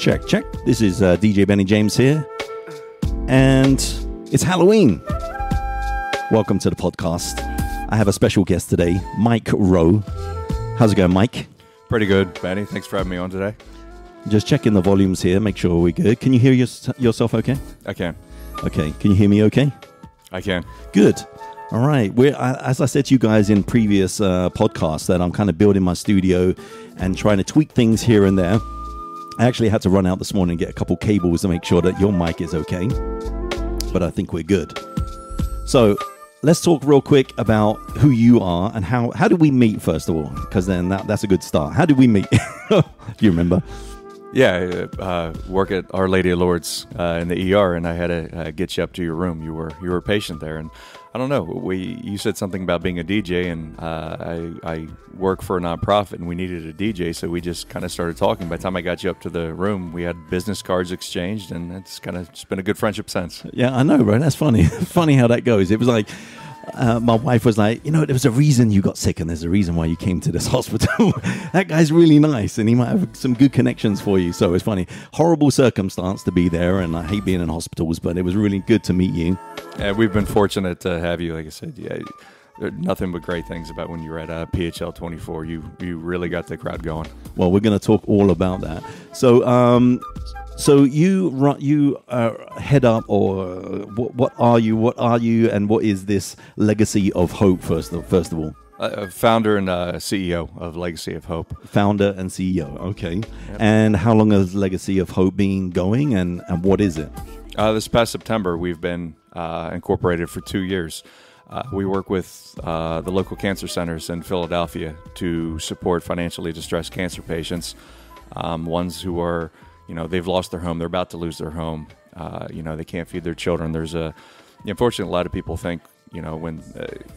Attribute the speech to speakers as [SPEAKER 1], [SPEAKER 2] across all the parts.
[SPEAKER 1] Check, check. This is DJ Bennie James here, and it's Halloween. Welcome to the podcast. I have a special guest today, Mike Rowe. How's it going, Mike?
[SPEAKER 2] Pretty good, Benny. Thanks for having me on today.
[SPEAKER 1] Just checking the volumes here, make sure we're good. Can you hear yourself okay?
[SPEAKER 2] I can.
[SPEAKER 1] Okay, can you hear me okay?
[SPEAKER 2] I can.
[SPEAKER 1] Good. All right. As I said to you guys in previous podcasts, that I'm kind of building my studio and trying to tweak things here and there. I actually had to run out this morning and get a couple cables to make sure that your mic is okay. But I think we're good. So let's talk real quick about who you are and how did we meet, first of all? Because then that's a good start. How did we meet? Do you remember?
[SPEAKER 2] Yeah, work at Our Lady of Lourdes in the ER, and I had to get you up to your room. You were a patient there, and I don't know. You said something about being a DJ, and I work for a nonprofit, and we needed a DJ, so we just kind of started talking. By the time I got you up to the room, we had business cards exchanged, and it's kind of just been a good friendship since.
[SPEAKER 1] Yeah, I know, right? That's funny. Funny how that goes. It was like, my wife was like, there was a reason you got sick, and there's a reason why you came to this hospital. That guy's really nice, and he might have some good connections for you. So it's funny. Horrible circumstance to be there, and I hate being in hospitals, but it was really good to meet you.
[SPEAKER 2] Yeah, we've been fortunate to have you. Like I said, yeah, there are nothing but great things about when you were at PHL 24. You really got the crowd going.
[SPEAKER 1] Well, we're going to talk all about that. So you head up, or what are you? What are you, and what is this Legacy of Hope? First of all,
[SPEAKER 2] founder and CEO of Legacy of Hope.
[SPEAKER 1] Founder and CEO. Okay. Yep. And how long has Legacy of Hope been going, and what is it?
[SPEAKER 2] This past September, we've been incorporated for 2 years. We work with the local cancer centers in Philadelphia to support financially distressed cancer patients, ones who are, they've lost their home, they're about to lose their home, they can't feed their children. Unfortunately, a lot of people think, when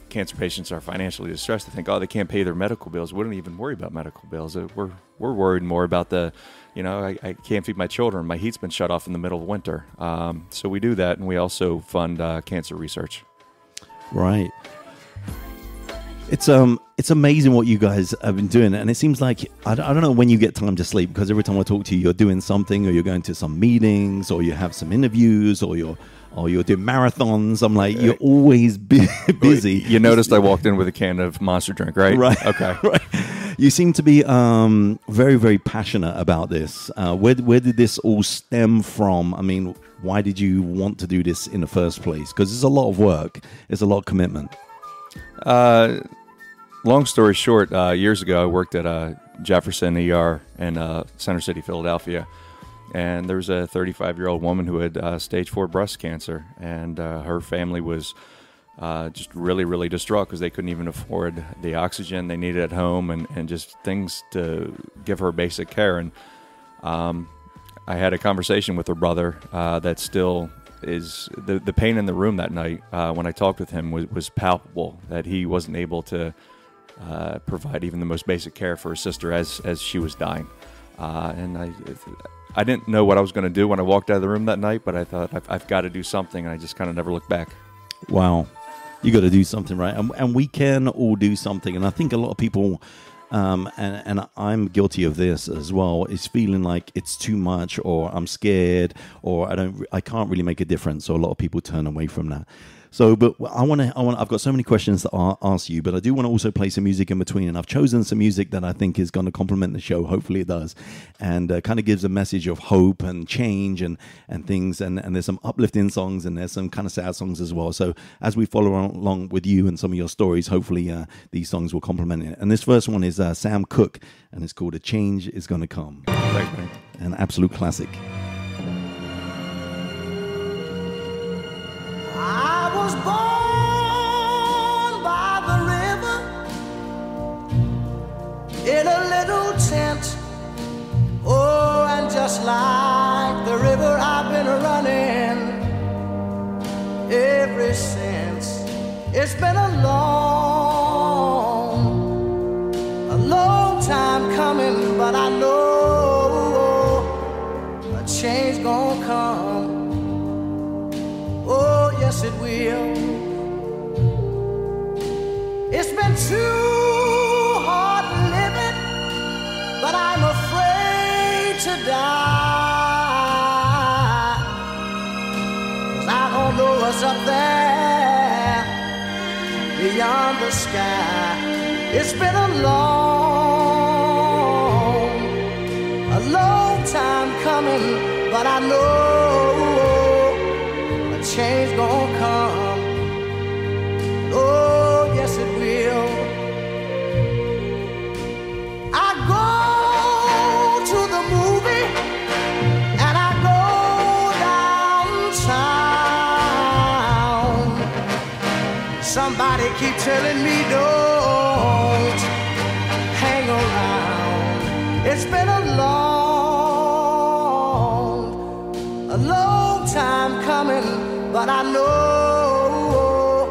[SPEAKER 2] cancer patients are financially distressed, they think, they can't pay their medical bills. We don't even worry about medical bills. We're worried more about I can't feed my children. My heat's been shut off in the middle of winter. So we do that, and we also fund cancer research.
[SPEAKER 1] Right. It's amazing what you guys have been doing, and it seems like I don't know when you get time to sleep, because every time I talk to you, you're doing something, or you're going to some meetings, or you have some interviews, or you're doing marathons. I'm like, you're always busy.
[SPEAKER 2] You noticed I walked in with a can of Monster drink, right?
[SPEAKER 1] Right.
[SPEAKER 2] Okay.
[SPEAKER 1] Right. You seem to be very, very passionate about this. Where did this all stem from? I mean, why did you want to do this in the first place? Because it's a lot of work. It's a lot of commitment.
[SPEAKER 2] Long story short, years ago, I worked at Jefferson ER in Center City, Philadelphia. And there was a 35-year-old woman who had stage 4 breast cancer. And her family was just really, really distraught because they couldn't even afford the oxygen they needed at home and just things to give her basic care. And I had a conversation with her brother that still is the pain in the room that night when I talked with him was palpable, that he wasn't able to provide even the most basic care for his sister as she was dying. And I didn't know what I was going to do when I walked out of the room that night, but I thought I've got to do something, and I just kind of never looked back.
[SPEAKER 1] Wow. You got to do something, right? And we can all do something. And I think a lot of people, and I'm guilty of this as well, is feeling like it's too much, or I'm scared, or I can't really make a difference. So a lot of people turn away from that. So, but I've got so many questions to ask you, but I do want to also play some music in between. And I've chosen some music that I think is going to complement the show. Hopefully it does. And kind of gives a message of hope and change and things. And there's some uplifting songs, and there's some kind of sad songs as well. So as we follow along with you and some of your stories, hopefully these songs will complement it. And this first one is Sam Cooke, and it's called A Change Is Gonna Come.
[SPEAKER 2] Thanks, man.
[SPEAKER 1] An absolute classic.
[SPEAKER 3] I was born by the river in a little tent. Oh, and just like the river, I've been running ever since. It's been a long time coming, but I know a change gonna come. Oh, yes it will. It's been too hard living, but I'm afraid to die. stars up there beyond the sky. It's been a long time coming, but I know a change gonna come. Oh, yes it will. I go to the movie and I go downtown. Somebody keep telling me don't hang around. It's been a long time coming, but I know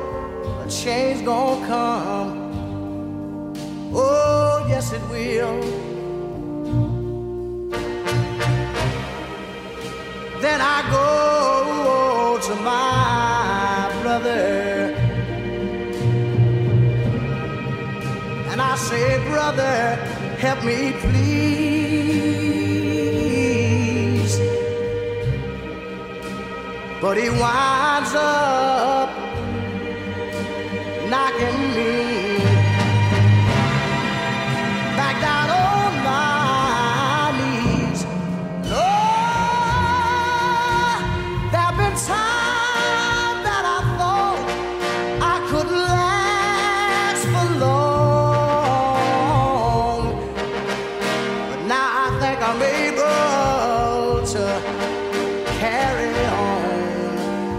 [SPEAKER 3] a change gonna come. Oh, yes it will. Then I go to my brother and I say, brother, help me please. But he winds up knocking me back down on my knees. Lord, there've been times that I thought I could last for long, but now I think I'm able to carry on.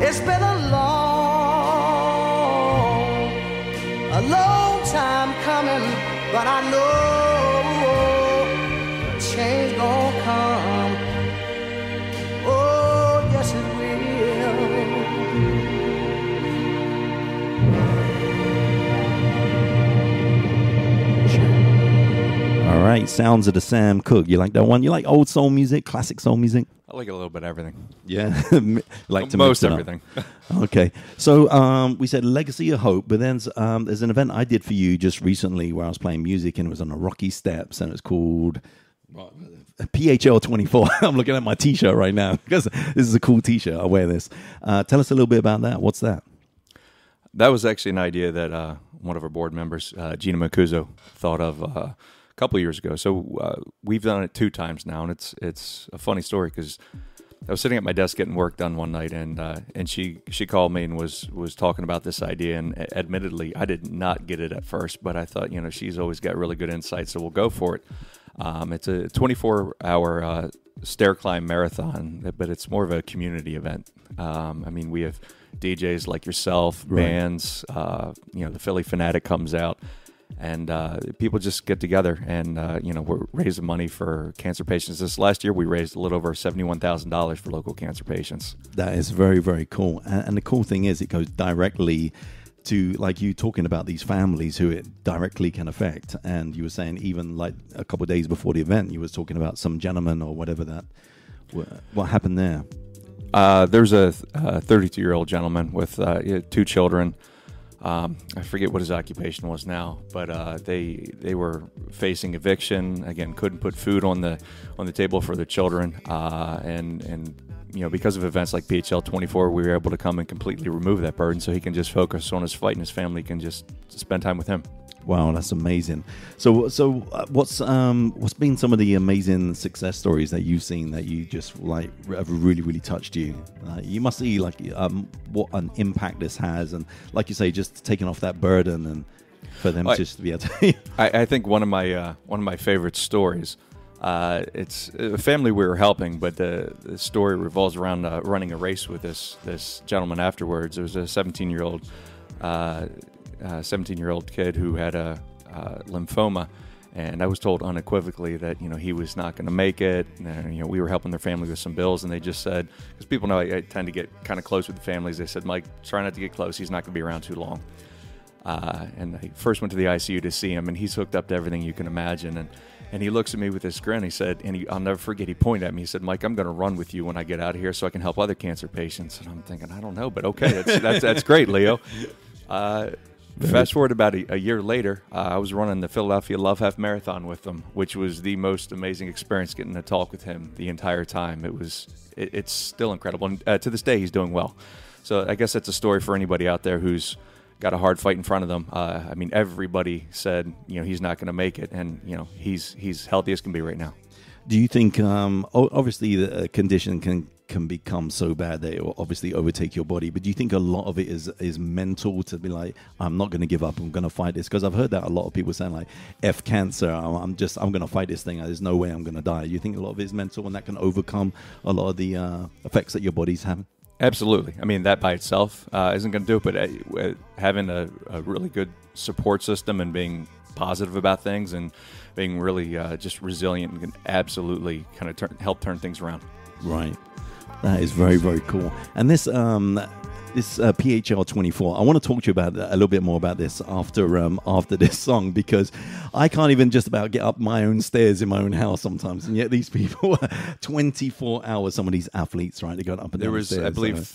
[SPEAKER 3] It's been a long time coming, but I know a change gonna come. Oh, yes it will.
[SPEAKER 1] All right, Sounds of the Sam Cooke. You like that one? You like old soul music, classic soul music?
[SPEAKER 2] I like a little bit of everything.
[SPEAKER 1] Yeah, like to
[SPEAKER 2] most
[SPEAKER 1] mix it up.
[SPEAKER 2] everything.
[SPEAKER 1] Okay, so we said Legacy of Hope, but then there's an event I did for you just recently where I was playing music and it was on the Rocky Steps and it's called PHL 24. I'm looking at my T-shirt right now because this is a cool T-shirt. I wear this. Tell us a little bit about that. What's that?
[SPEAKER 2] That was actually an idea that one of our board members, Gina Mancuso, thought of a couple of years ago. So we've done it 2 times now, and it's a funny story because I was sitting at my desk getting work done one night, and she called me and was talking about this idea. And admittedly, I did not get it at first, but I thought, she's always got really good insight, so we'll go for it. It's a 24-hour stair climb marathon, but it's more of a community event. We have DJs like yourself, right, bands, the Philly Fanatic comes out, and people just get together and, we're raising money for cancer patients. This last year, we raised a little over $71,000 for local cancer patients.
[SPEAKER 1] That is very, very cool. And the cool thing is it goes directly to, like you talking about these families who it directly can affect. And you were saying even like a couple of days before the event, you was talking about some gentleman or whatever that, what happened there?
[SPEAKER 2] There's a 32-year-old gentleman with 2 children. I forget what his occupation was now, but they were facing eviction. Again, couldn't put food on the table for their children, and because of events like PHL 24, we were able to come and completely remove that burden, so he can just focus on his fight, and his family can just spend time with him.
[SPEAKER 1] Wow, that's amazing. So what's been some of the amazing success stories that you've seen that you just like have really, really touched you? You must see like what an impact this has, and like you say, just taking off that burden and for them just to be able to.
[SPEAKER 2] I think one of my favorite stories. It's a family we were helping, but the story revolves around running a race with this gentleman afterwards. It was a 17-year-old kid who had a lymphoma, and I was told unequivocally that he was not going to make it. And, we were helping their family with some bills, and they just said, because people know I tend to get kind of close with the families, they said, Mike, try not to get close. He's not going to be around too long. And I first went to the ICU to see him, and he's hooked up to everything you can imagine. And he looks at me with this grin. He said, I'll never forget, he pointed at me. He said, Mike, I'm going to run with you when I get out of here so I can help other cancer patients. And I'm thinking, I don't know, but okay, that's great, Leo. Fast forward about a year later, I was running the Philadelphia Love Half Marathon with him, which was the most amazing experience, getting to talk with him the entire time. It's still incredible. And to this day, he's doing well. So I guess that's a story for anybody out there who's got a hard fight in front of them. I mean, everybody said, he's not going to make it, and he's healthy as can be right now.
[SPEAKER 1] Do you think, obviously the condition can become so bad that it will obviously overtake your body, but do you think a lot of it is mental, to be like, I'm not going to give up, I'm going to fight this? Because I've heard that a lot of people saying like, F cancer, I'm going to fight this thing, there's no way I'm going to die. Do you think a lot of it is mental and that can overcome a lot of the effects that your body's having?
[SPEAKER 2] Absolutely. I mean, that by itself isn't going to do it, but having a really good support system and being positive about things and being really just resilient can absolutely kind of help turn things around.
[SPEAKER 1] Right. That is very, very cool. And this PHL 24, I want to talk to you about a little bit more about this after this song, because I can't even just about get up my own stairs in my own house sometimes, and yet these people 24 hours, some of these athletes, right, they got up and down the stairs.
[SPEAKER 2] There was, I believe,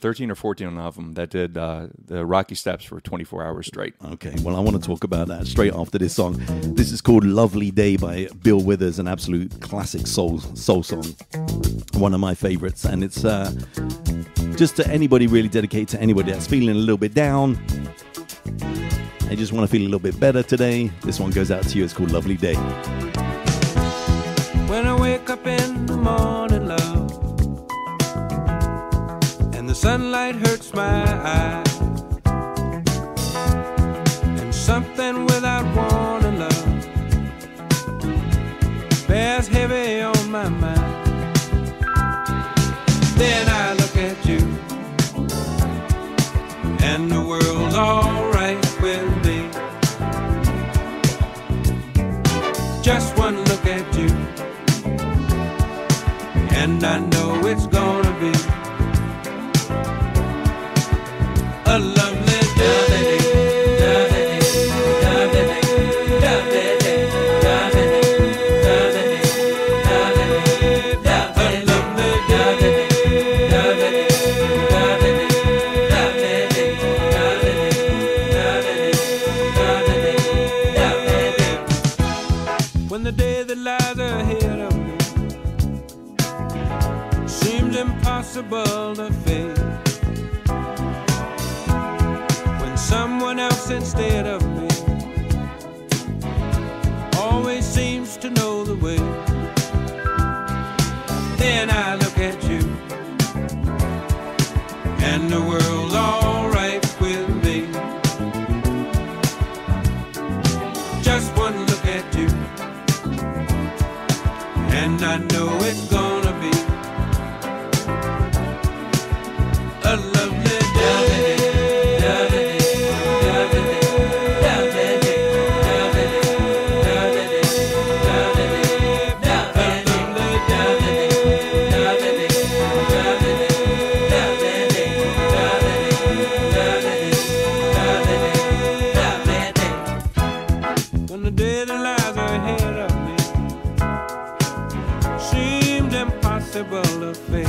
[SPEAKER 2] 13 or 14 of them that did the Rocky Steps for 24 hours straight.
[SPEAKER 1] Okay, well, I want to talk about that straight after this song. This is called Lovely Day by Bill Withers, an absolute classic soul song, one of my favorites, and it's just to anybody really dedicated to anybody that's feeling a little bit down. I just want to feel a little bit better today. This one goes out to you. It's called Lovely Day.
[SPEAKER 4] When I wake up in the morning, love, and the sunlight hurts my eyes, and something without warning, love, bears heavy on my mind. Then I look at you, and the world's alright with me. Just one look at you, and I know it's gonna be a lovely day. Impossible to face when someone else instead of me always seems to know the way. Then I look at you, and the world's alright with me. Just one look at you, and I know it's gonna be a lovely day. When the day that lies ahead of me seemed impossible to face,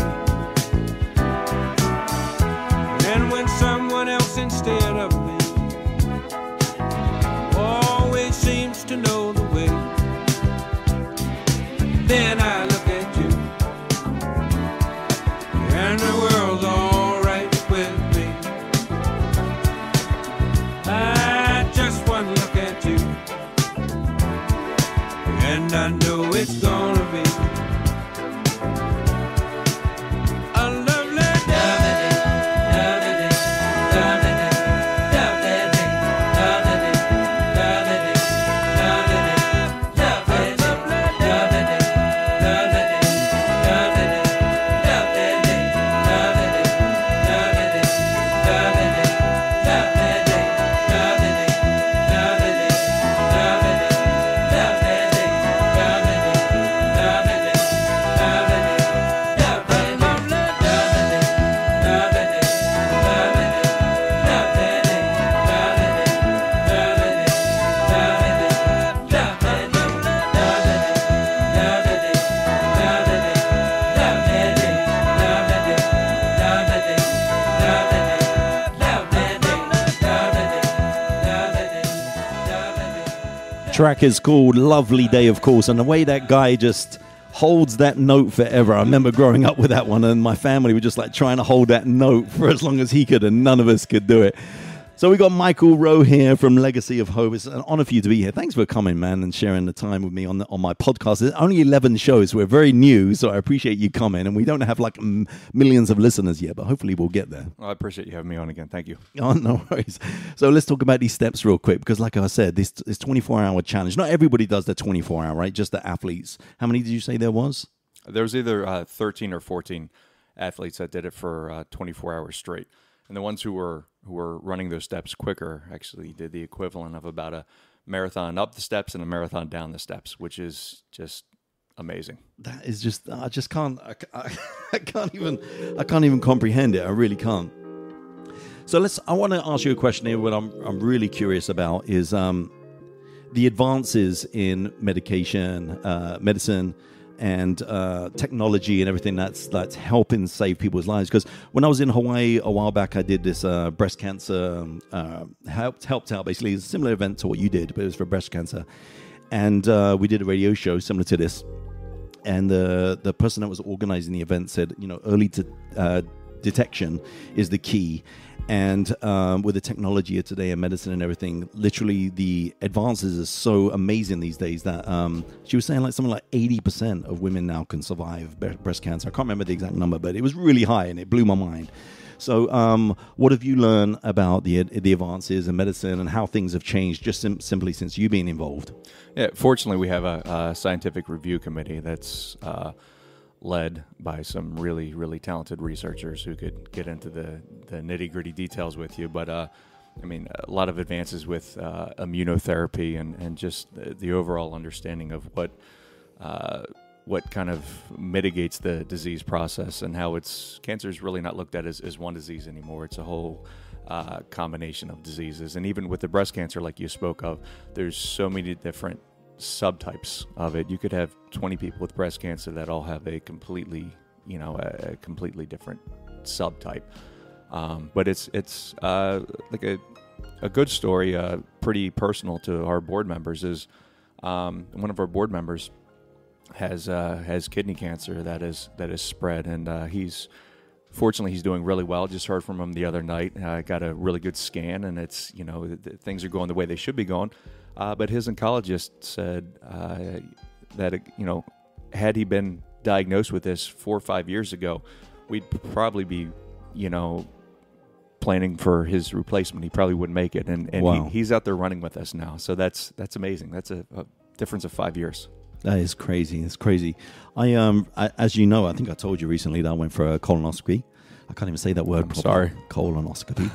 [SPEAKER 4] and when someone else instead of me always seems to know the way, then I look at you, and the world's alright with me. I just one look at you, and I know it's gonna be a lovely day.
[SPEAKER 1] Track is called Lovely Day, of course, and the way that guy just holds that note forever. I remember growing up with that one, and my family were just like trying to hold that note for as long as he could, and none of us could do it. So we got Michael Rowe here from Legacy of Hope. It's an honor for you to be here. Thanks for coming, man, and sharing the time with me on my podcast. There's only 11 shows. We're very new, so I appreciate you coming. And we don't have like millions of listeners yet, but hopefully we'll get there.
[SPEAKER 2] Well, I appreciate you having me on again. Thank you.
[SPEAKER 1] Oh, no worries. So let's talk about these steps real quick, because like I said, this 24-hour challenge, not everybody does the 24-hour, right? Just the athletes. How many did you say there was?
[SPEAKER 2] There was either 13 or 14 athletes that did it for 24 hours straight. And the ones who were running those steps quicker actually did the equivalent of about a marathon up the steps and a marathon down the steps, which is just amazing.
[SPEAKER 1] That is just, I just can't, I can't even comprehend it. I really can't. So I want to ask you a question here. What I'm really curious about is the advances in medicine, and technology and everything that's helping save people's lives. Because when I was in Hawaii a while back, I did this breast cancer, helped out basically. It's a similar event to what you did, but it was for breast cancer. And we did a radio show similar to this. And the person that was organizing the event said, early detection is the key. And with the technology of today and medicine and everything, literally the advances are so amazing these days that she was saying like something like 80% of women now can survive breast cancer. I can't remember the exact number, but it was really high and it blew my mind. So what have you learned about the advances in medicine and how things have changed just simply since you being involved?
[SPEAKER 2] Yeah, fortunately, we have a scientific review committee that's led by some really, really talented researchers who could get into the nitty-gritty details with you. But, a lot of advances with immunotherapy and just the overall understanding of what kind of mitigates the disease process and how cancer is really not looked at as one disease anymore. It's a whole combination of diseases. And even with the breast cancer, like you spoke of, there's so many different subtypes of it. You could have 20 people with breast cancer that all have a completely different subtype. But it's like a good story, pretty personal to our board members. Is one of our board members has kidney cancer that is spread, and he's doing really well. Just heard from him the other night. Got a really good scan, and it's things are going the way they should be going. But his oncologist said that had he been diagnosed with this 4 or 5 years ago, we'd probably be planning for his replacement. He probably wouldn't make it, and wow. He's out there running with us now. So that's amazing. That's a difference of 5 years.
[SPEAKER 1] That is crazy. It's crazy. I as you know, I think I told you recently that I went for a colonoscopy. I can't even say that word properly.
[SPEAKER 2] Sorry.
[SPEAKER 1] Colonoscopy.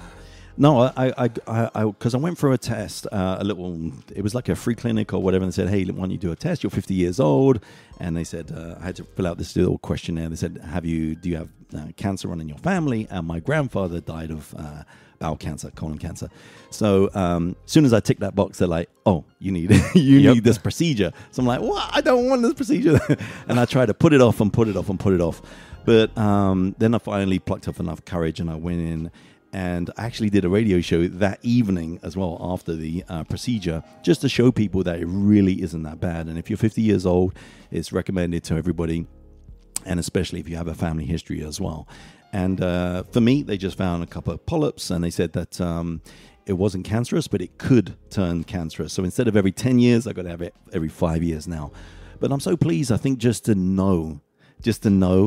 [SPEAKER 1] No, because I went for a test, it was like a free clinic or whatever, and they said, hey, why don't you do a test? You're 50 years old. And they said, I had to fill out this little questionnaire. They said, do you have cancer running in your family? And my grandfather died of bowel cancer, colon cancer. So as soon as I ticked that box, they're like, oh, you need need this procedure. So I'm like, what? I don't want this procedure. And I tried to put it off and put it off and put it off. But then I finally plucked up enough courage and I went in. And I actually did a radio show that evening as well after the procedure, just to show people that it really isn't that bad. And if you're 50 years old, it's recommended to everybody, and especially if you have a family history as well. And for me, they just found a couple of polyps, and they said that it wasn't cancerous, but it could turn cancerous. So instead of every 10 years, I got to have it every 5 years now. But I'm so pleased, I think, just to know,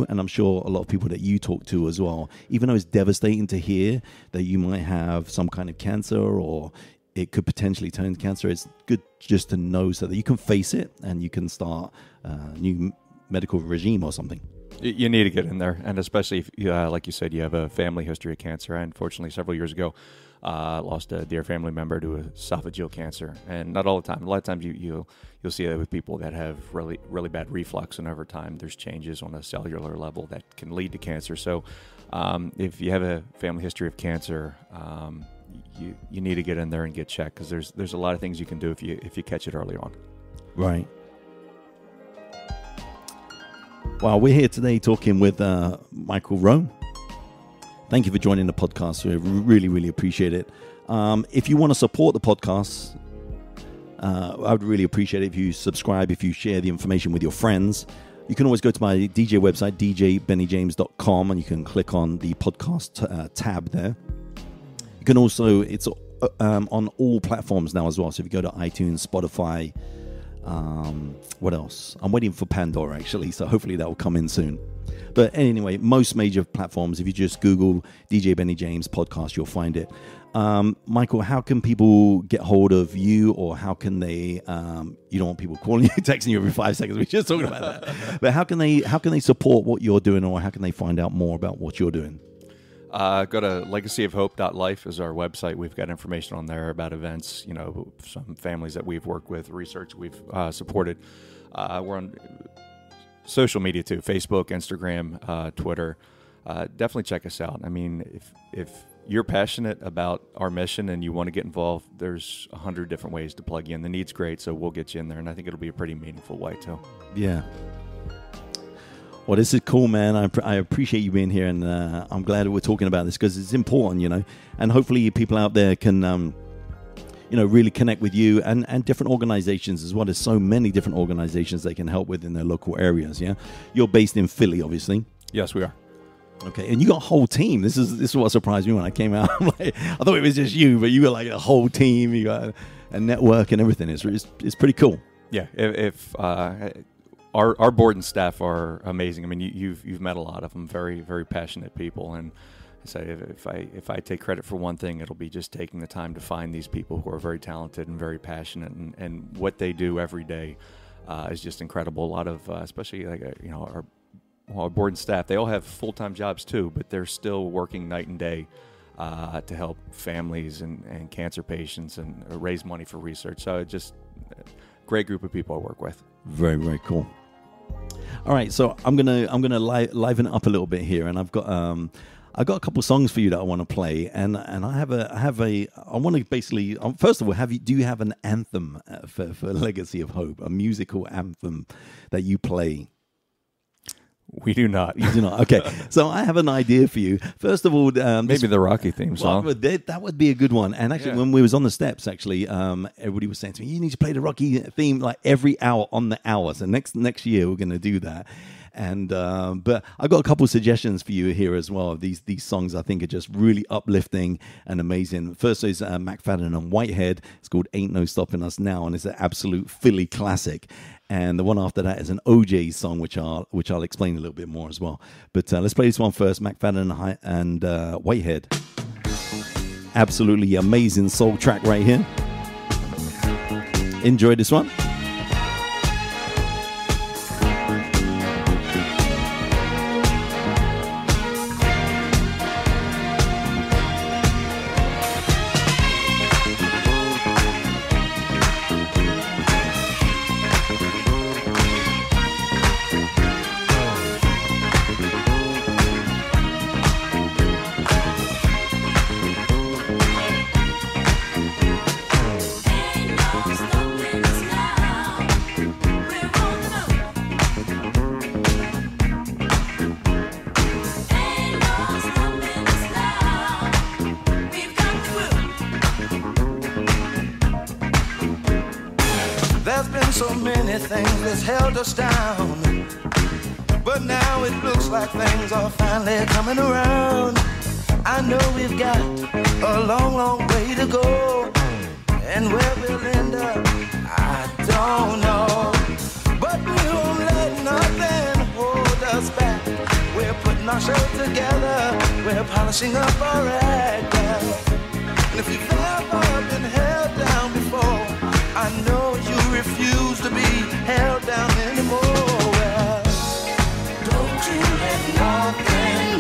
[SPEAKER 1] and I'm sure a lot of people that you talk to as well, even though it's devastating to hear that you might have some kind of cancer or it could potentially turn cancer, it's good just to know so that you can face it and you can start a new medical regime or something.
[SPEAKER 2] You need to get in there, and especially if, like you said, you have a family history of cancer. I unfortunately, several years ago, lost a dear family member to esophageal cancer, and not all the time. A lot of times you'll see that with people that have really, really bad reflux, and over time there's changes on a cellular level that can lead to cancer. So if you have a family history of cancer, you need to get in there and get checked, because there's a lot of things you can do if you catch it early on.
[SPEAKER 1] Right. Well, we're here today talking with Michael Rowe. Thank you for joining the podcast. We really, really appreciate it. If you want to support the podcast, I would really appreciate it if you subscribe, if you share the information with your friends. You can always go to my DJ website, djbennyjames.com, and you can click on the podcast tab there. You can also, it's on all platforms now as well. So if you go to iTunes, Spotify, what else? I'm waiting for Pandora, actually, so hopefully that will come in soon. But anyway, most major platforms, if you just Google DJ Benny James podcast, you'll find it. Michael, how can people get hold of you, or how can they, you don't want people calling you, texting you every 5 seconds, we were just talking about that, but how can they support what you're doing, or how can they find out more about what you're doing?
[SPEAKER 2] Go to legacyofhope.life is our website. We've got information on there about events, some families that we've worked with, research we've supported. We're on social media too, Facebook, Instagram, Twitter. Definitely check us out. I mean, if you're passionate about our mission and you want to get involved, there's 100 different ways to plug in. The need's great, so we'll get you in there, and I think it'll be a pretty meaningful way too. Yeah.
[SPEAKER 1] Well, this is cool, man. I appreciate you being here, and I'm glad that we're talking about this because it's important, and hopefully people out there can, really connect with you and different organizations as well. There's so many different organizations they can help with in their local areas, yeah? You're based in Philly, obviously.
[SPEAKER 2] Yes, we are.
[SPEAKER 1] Okay, and you got a whole team. This is what surprised me when I came out. I thought it was just you, but you got like a whole team. You got a network and everything. It's pretty cool.
[SPEAKER 2] Yeah, if our board and staff are amazing. I mean, you've met a lot of them, very, very passionate people. And so if I take credit for one thing, it'll be just taking the time to find these people who are very talented and very passionate, and what they do every day is just incredible. A lot of, especially our board and staff, they all have full-time jobs too, but they're still working night and day to help families and cancer patients and raise money for research. So it's just a great group of people I work with.
[SPEAKER 1] Very, very cool. All right, so I'm gonna liven it up a little bit here, and I've got a couple songs for you that I want to play, and I want to basically, first of all, do you have an anthem for Legacy of Hope, a musical anthem that you play?
[SPEAKER 2] We do not.
[SPEAKER 1] You do not. Okay. So I have an idea for you. First of all,
[SPEAKER 2] maybe the Rocky theme song.
[SPEAKER 1] Well, that would be a good one. And actually, when we was on the steps, everybody was saying to me, "You need to play the Rocky theme like every hour on the hour." So next year we're going to do that. And but I got a couple of suggestions for you here as well. These songs I think are just really uplifting and amazing. First is McFadden and Whitehead. It's called "Ain't No Stopping Us Now," and it's an absolute Philly classic. And the one after that is an OJ song, which I'll explain a little bit more as well. But let's play this one first, McFadden and Whitehead. Absolutely amazing soul track right here. Enjoy this one.
[SPEAKER 3] So many things that's held us down, but now it looks like things are finally coming around. I know we've got a long, long way to go, and where we'll end up, I don't know. But we won't let nothing hold us back. We're putting our show together, we're polishing up our act. And if you've ever been held down before, I know you refuse to be held down anymore. Well, don't you let nothing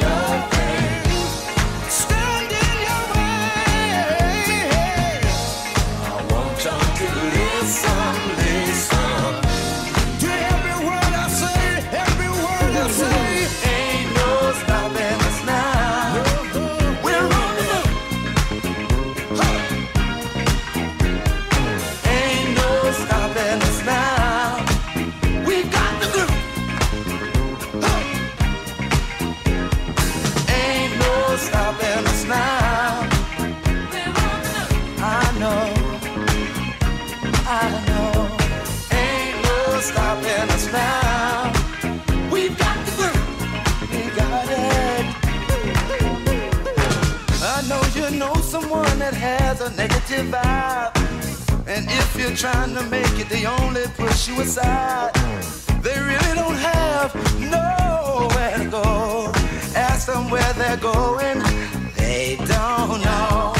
[SPEAKER 3] stand in your way. I want y'all to listen to every word I say, every word I say. Ain't no stopping us now. We're on the move. Ain't no stopping us now. We've got stopping us now. We've got the groove. We got it. I know you know someone that has a negative vibe. And if you're trying to make it, they only push you aside. They really don't have nowhere to go. Ask them where they're going, they don't know.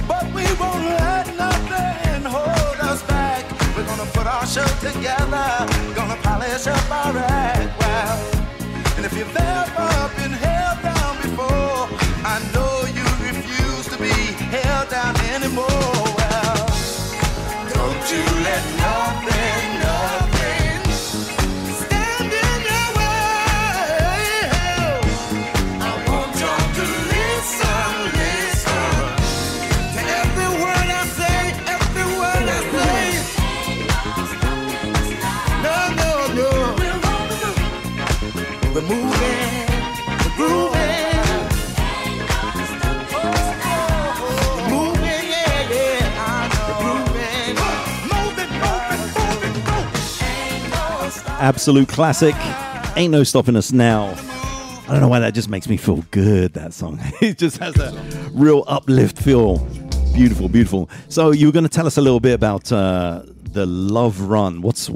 [SPEAKER 3] But we won't let nothing hold us back. We're gonna put our show together, gonna polish up our act well. And if you've ever been held down before, I know you refuse to be held down anymore. Well, don't you let nothing stand in your way. I want y'all to listen to every word I say, every word I say. No. We're moving, we're grooving. Moving, yeah.
[SPEAKER 1] Absolute classic. Ain't no stopping us now. I don't know why that just makes me feel good, that song. It just has a real uplift feel. Beautiful, beautiful. So you were going to tell us a little bit about the Love Run. What's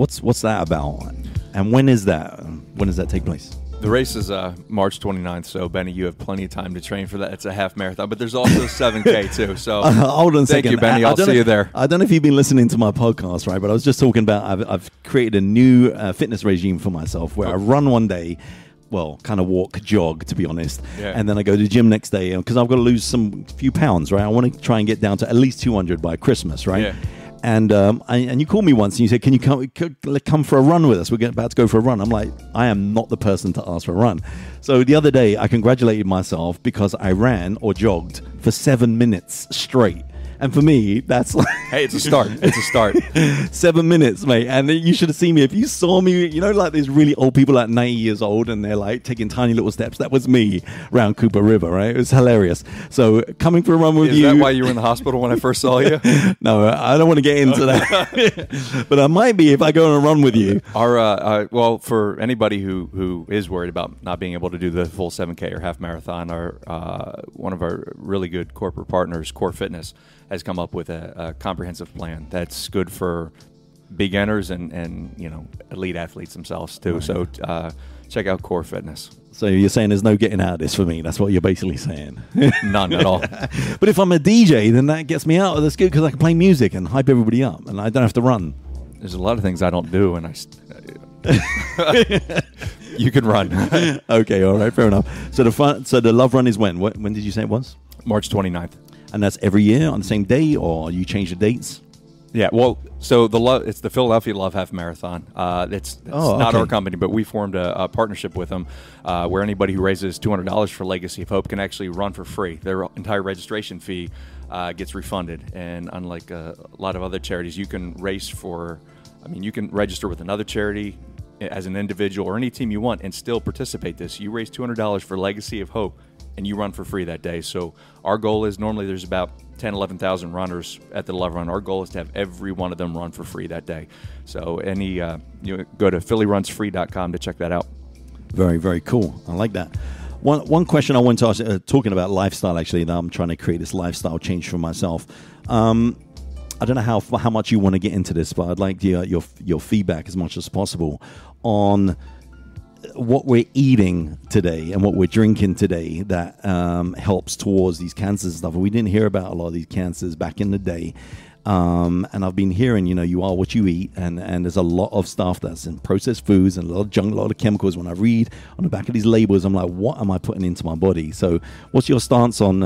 [SPEAKER 1] that about? And when is that? When does that take place?
[SPEAKER 2] The race is March 29th, so Benny, you have plenty of time to train for that. It's a half marathon, but there's also 7K too. So
[SPEAKER 1] hold on a second.
[SPEAKER 2] Thank you, Benny. I'll see you there.
[SPEAKER 1] I don't know if you've been listening to my podcast, right? But I was just talking about I've created a new fitness regime for myself where I run one day. Well, kind of walk, jog, to be honest. Yeah. And then I go to the gym next day because I've got to lose few pounds, right? I want to try and get down to at least 200 by Christmas, right? Yeah. And you called me once and you said, can you come for a run with us? We're about to go for a run. I'm like, I am not the person to ask for a run. So the other day, I congratulated myself because I ran or jogged for 7 minutes straight. And for me, that's like...
[SPEAKER 2] Hey, it's a start. It's a start.
[SPEAKER 1] 7 minutes, mate. And you should have seen me. If you saw me, you know, like these really old people, like 90 years old, and they're like taking tiny little steps. That was me around Cooper River, right? It was hilarious. So coming for a run with you...
[SPEAKER 2] Is that why you were in the hospital when I first saw you?
[SPEAKER 1] No, I don't want to get into that. But I might be if I go on a run with you.
[SPEAKER 2] Well, for anybody who is worried about not being able to do the full 7K or half marathon, one of our really good corporate partners, Core Fitness, has come up with a comprehensive plan that's good for beginners and you know, elite athletes themselves too. Right. So check out Core Fitness.
[SPEAKER 1] So you're saying there's no getting out of this for me. That's what you're basically saying.
[SPEAKER 2] None at all.
[SPEAKER 1] But if I'm a DJ, then that gets me out. That's good because I can play music and hype everybody up and I don't have to run.
[SPEAKER 2] There's a lot of things I don't do and you can run.
[SPEAKER 1] Okay, all right, fair enough. So the Love Run is when? When did you say it was?
[SPEAKER 2] March 29th.
[SPEAKER 1] And that's every year on the same day, or you change the dates?
[SPEAKER 2] Yeah, well, so it's the Philadelphia Love Half Marathon. It's not our company, but we formed a partnership with them where anybody who raises $200 for Legacy of Hope can actually run for free. Their entire registration fee gets refunded. And unlike a lot of other charities, you can you can register with another charity as an individual or any team you want and still participate this. You raise $200 for Legacy of Hope and you run for free that day. So our goal is normally there's about 10, 11,000 runners at the Love Run. Our goal is to have every one of them run for free that day. So you go to phillyrunsfree.com to check that out. Very, very cool. I like that. One question I want to ask, talking about lifestyle, actually, that I'm trying to create this lifestyle change for myself. I don't know how much you want to get into this, but I'd like your feedback as much as possible on what we're eating today and what we're drinking today that helps towards these cancers and stuff. We didn't hear about a lot of these cancers back in the day. And I've been hearing, you are what you eat, and there's a lot of stuff that's in processed foods and a lot of junk, a lot of chemicals. When I read on the back of these labels, I'm like, what am I putting into my body? So what's your stance on,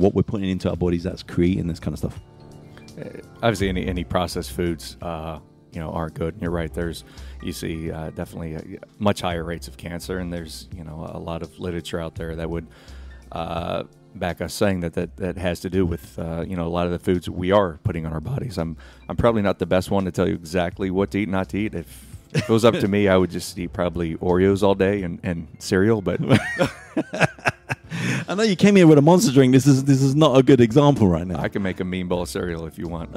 [SPEAKER 2] what we're putting into our bodies that's creating this kind of stuff? Obviously, any processed foods, aren't good. And you're right. You see definitely much higher rates of cancer, and there's a lot of literature out there that would back us saying that has to do with a lot of the foods we are putting on our bodies. I'm probably not the best one to tell you exactly what to eat and not to eat. If it was up to me, I would just eat probably Oreos all day and cereal. But
[SPEAKER 1] I know you came here with a monster drink. This is not a good example right now.
[SPEAKER 2] I can make a mean bowl of cereal if you want.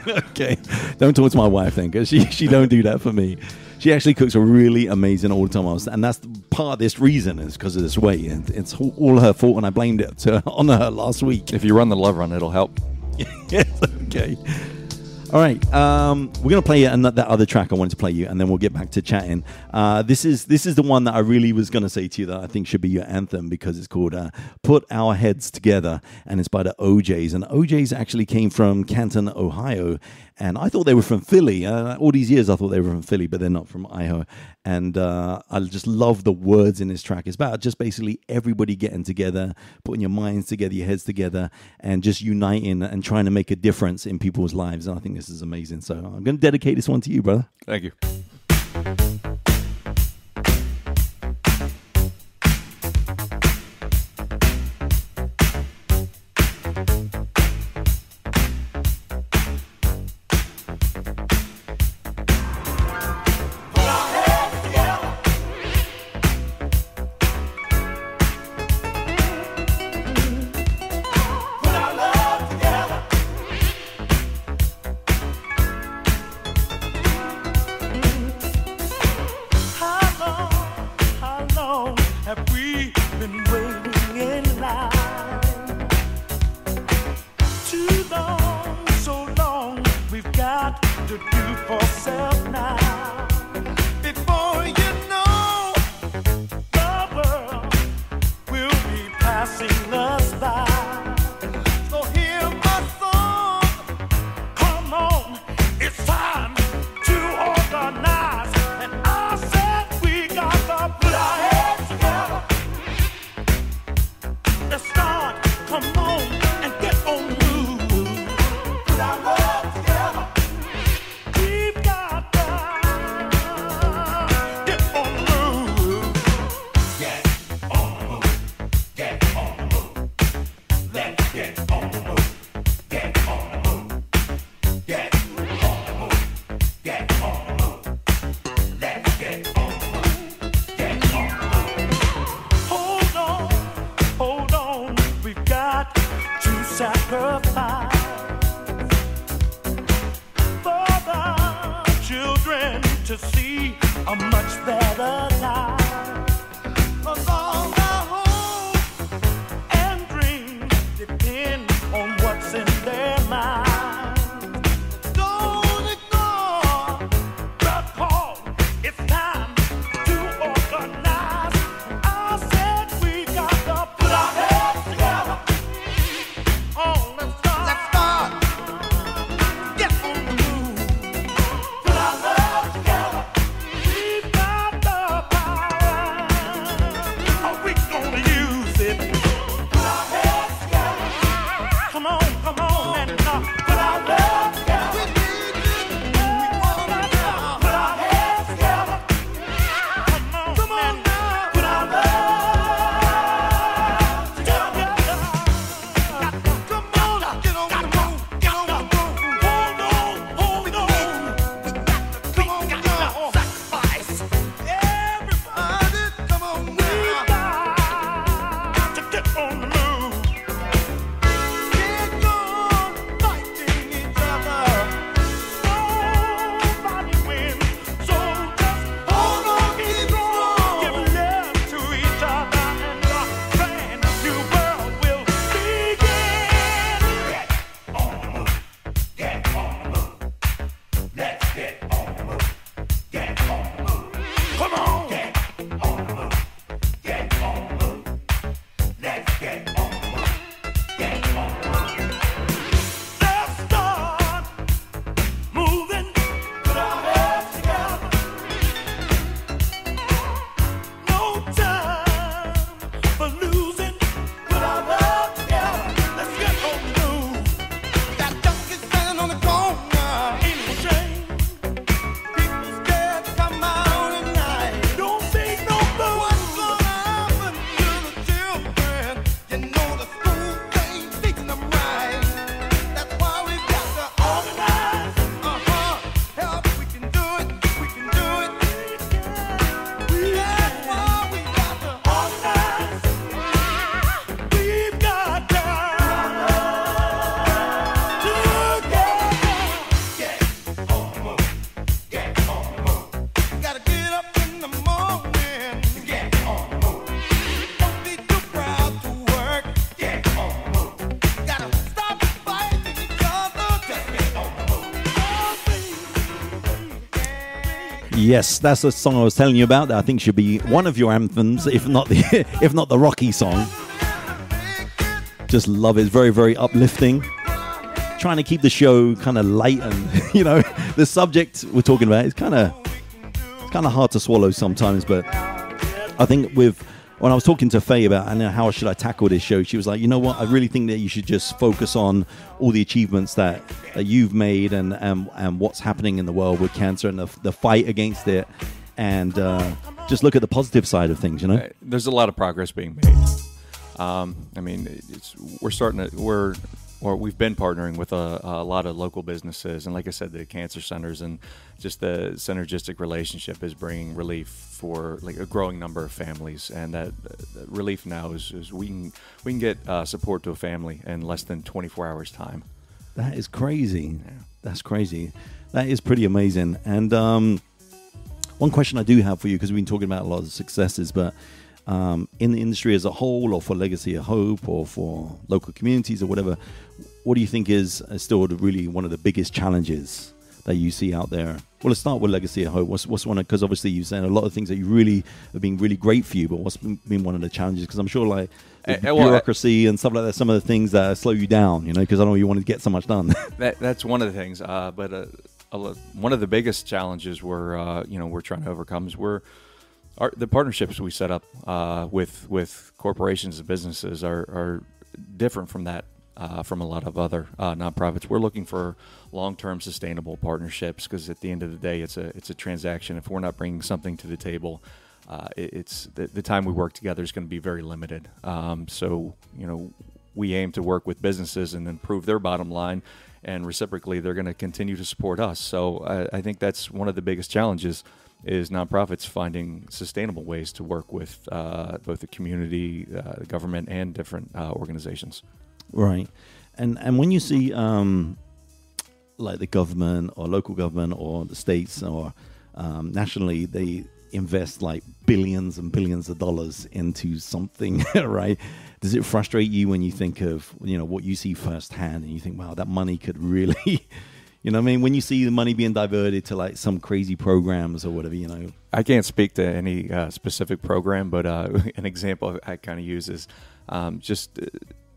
[SPEAKER 1] Okay, don't talk to my wife then, because she don't do that for me. She actually cooks a really amazing all the time. And that's part of this reason is because of this weight. And it's all her fault, and I blamed it on her last week.
[SPEAKER 2] If you run the love run, it'll help.
[SPEAKER 1] Yes, okay. All right, we're going to play that other track I wanted to play you, and then we'll get back to chatting. This is the one that I really was going to say to you that I think should be your anthem, because it's called Put Our Heads Together, and it's by the OJs. And the OJs actually came from Canton, Ohio, and I thought they were from Philly. All these years I thought they were from Philly, but they're not, from Ohio. And I just love the words in this track. It's about just basically everybody getting together, putting your minds together, your heads together, and just uniting and trying to make a difference in people's lives. And I think this is amazing. So I'm going to dedicate this one to you, brother.
[SPEAKER 2] Thank you.
[SPEAKER 3] Put our love together. We've got the
[SPEAKER 1] Yes, that's the song I was telling you about. That I think should be one of your anthems, if not the Rocky song. Just love it. It's very, very uplifting. Trying to keep the show kind of light, and the subject we're talking about is kind of hard to swallow sometimes. But I think when I was talking to Faye about how should I tackle this show, she was like, you know what, I really think that you should just focus on all the achievements that you've made and what's happening in the world with cancer and the fight against it, and just look at the positive side of things.
[SPEAKER 2] There's a lot of progress being made. We've been partnering with a lot of local businesses, and like I said, the cancer centers, and just the synergistic relationship is bringing relief for like a growing number of families. And that relief now is we can get support to a family in less than 24 hours time.
[SPEAKER 1] That is crazy. Yeah. That's crazy. That is pretty amazing. And one question I do have for you, because we've been talking about a lot of the successes, but in the industry as a whole, or for Legacy of Hope, or for local communities or whatever, what do you think is still really one of the biggest challenges that you see out there? Well, let's start with Legacy of Hope. What's one? Because obviously you're saying a lot of things that you really have been really great for you, but what's been one of the challenges? Because I'm sure like bureaucracy and stuff like that, some of the things that slow you down, because I know you want to get so much done.
[SPEAKER 2] That's one of the things. But one of the biggest challenges we're trying to overcome is the partnerships we set up with corporations and businesses are different from that. From a lot of other nonprofits, we're looking for long-term sustainable partnerships, because at the end of the day, it's a transaction. If we're not bringing something to the table, it's the time we work together is going to be very limited. So we aim to work with businesses and improve their bottom line, and reciprocally, they're going to continue to support us. So I think that's one of the biggest challenges, is nonprofits finding sustainable ways to work with both the community, the government, and different organizations.
[SPEAKER 1] Right. And when you see like the government or local government or the states or nationally, they invest like billions and billions of dollars into something, right? Does it frustrate you when you think of, what you see firsthand, and you think, wow, that money could really, when you see the money being diverted to like some crazy programs or whatever,
[SPEAKER 2] I can't speak to any specific program, but an example I kind of use is just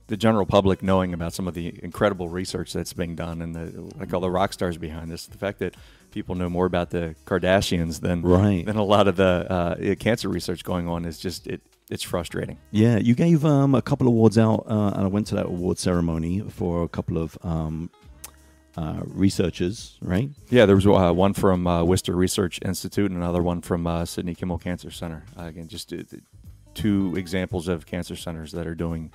[SPEAKER 2] the general public knowing about some of the incredible research that's being done, and I call the rock stars behind this. The fact that people know more about the Kardashians than a lot of the cancer research going on is just it's frustrating.
[SPEAKER 1] Yeah, you gave a couple awards out, and I went to that award ceremony for a couple of researchers, right?
[SPEAKER 2] Yeah, there was one from Worcester Research Institute and another one from Sidney Kimmel Cancer Center. Again, just two examples of cancer centers that are doing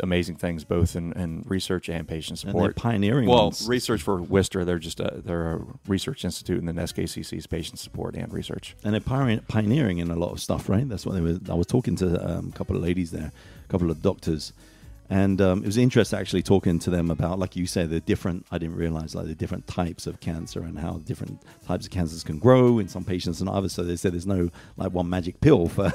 [SPEAKER 2] amazing things, both in research and patient support.
[SPEAKER 1] And they're pioneering.
[SPEAKER 2] Well, research for Worcester, they're a research institute, and then SKCC's patient support and research. And
[SPEAKER 1] they're pioneering in a lot of stuff, right? That's what they were. I was talking to a couple of ladies there, a couple of doctors, and it was interesting actually talking to them about, like you said, I didn't realize like the different types of cancer and how different types of cancers can grow in some patients and others. So they said there's no like one magic pill for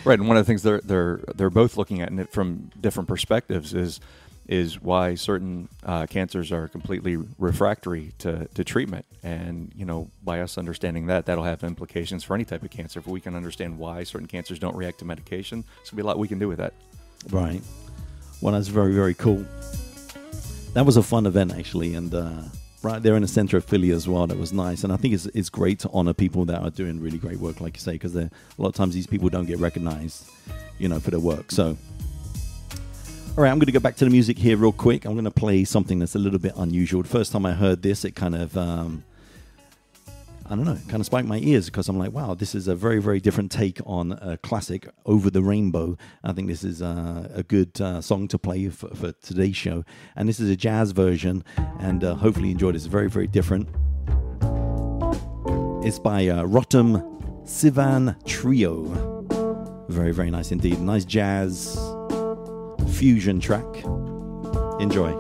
[SPEAKER 2] right. And one of the things they're both looking at it from different perspectives is why certain cancers are completely refractory to treatment. And by us understanding that'll have implications for any type of cancer. If we can understand why certain cancers don't react to medication, there's gonna be a lot we can do with that.
[SPEAKER 1] Right. Well, that's very, very cool. That was a fun event, actually, and right there in the center of Philly as well. That was nice, and I think it's great to honor people that are doing really great work, like you say, because a lot of times these people don't get recognized, for their work. So, all right, I'm going to go back to the music here real quick. I'm going to play something that's a little bit unusual. The first time I heard this, it kind of, kind of spiked my ears, because I'm like, wow, this is a very, very different take on a classic, Over the Rainbow. I think this is a good song to play for today's show. And this is a jazz version, and hopefully you enjoy this. It's very, very different. It's by Rotem Sivan Trio. Very, very nice indeed. Nice jazz fusion track. Enjoy.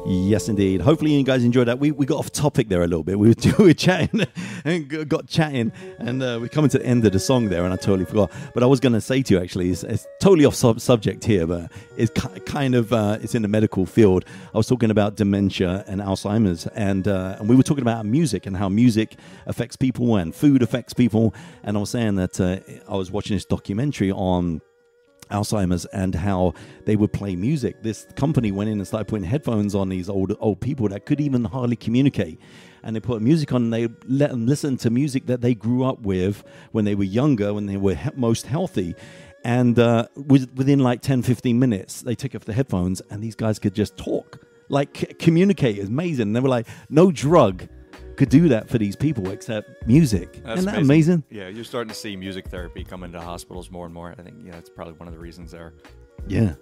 [SPEAKER 1] Yes, indeed. Hopefully you guys enjoyed that. We got off topic there a little bit. We were chatting and got chatting, and we're coming to the end of the song there, and I totally forgot. But I was going to say to you, actually, it's totally off subject here, but it's kind of it's in the medical field. I was talking about dementia and Alzheimer's, and we were talking about music and how music affects people and food affects people. And I was saying that I was watching this documentary on Alzheimer's and how they would play music. This company went in and started putting headphones on these old people that could even hardly communicate, and they put music on and they let them listen to music that they grew up with when they were younger, when they were most healthy. And within like 10-15 minutes they took off the headphones and these guys could just talk, like communicate. It's amazing. And they were like, no drug could do that for these people except music. Isn't that amazing?
[SPEAKER 2] Yeah, you're starting to see music therapy come into hospitals more and more. I think that's probably one of the reasons there.
[SPEAKER 1] Yeah.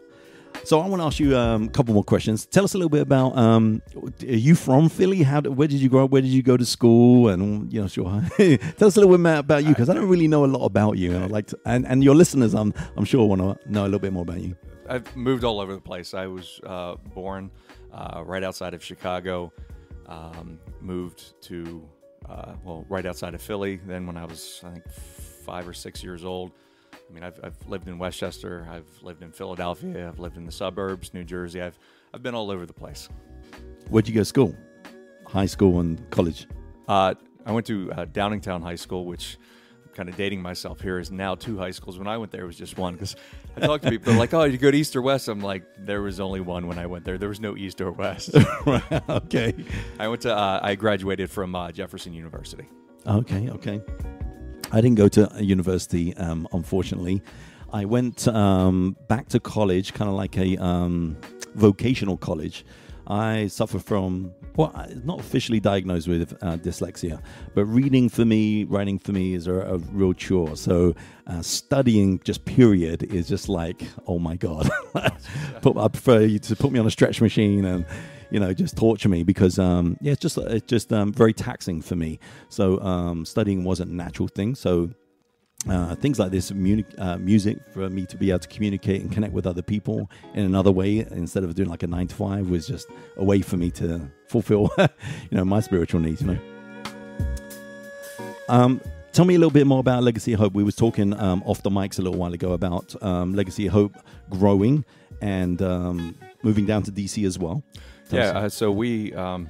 [SPEAKER 1] So I want to ask you a couple more questions. Tell us a little bit about, are you from Philly? Where did you grow up? Where did you go to school? And, sure. Tell us a little bit about you, because I don't really know a lot about you. And I'd like to, and your listeners, I'm sure, want to know a little bit more about you.
[SPEAKER 2] I've moved all over the place. I was born right outside of Chicago. Moved to, right outside of Philly. Then when I was, I think, 5 or 6 years old, I mean, I've lived in Westchester. I've lived in Philadelphia. I've lived in the suburbs, New Jersey. I've been all over the place.
[SPEAKER 1] Where'd you go to school? High school and college?
[SPEAKER 2] I went to Downingtown High School, which, I'm kind of dating myself here, is now 2 high schools. When I went there, it was just 1, because I talk to people, they're like, oh, you go to East or West? I'm like, there was only 1 when I went there. There was no East or West.
[SPEAKER 1] Okay.
[SPEAKER 2] I graduated from Jefferson University.
[SPEAKER 1] Okay. I didn't go to a university, unfortunately. I went back to college, kind of like a vocational college. I suffer from, not officially diagnosed with dyslexia, but reading for me, writing for me is a real chore. So studying, just period, is just like, oh my God. I prefer you to put me on a stretch machine and, just torture me, because it's just very taxing for me. So studying wasn't a natural thing. So things like this, music, for me to be able to communicate and connect with other people in another way instead of doing like a 9 to 5, was just a way for me to fulfill, my spiritual needs. Tell me a little bit more about Legacy of Hope. We was talking off the mics a little while ago about Legacy of Hope growing and moving down to DC as well.
[SPEAKER 2] So we have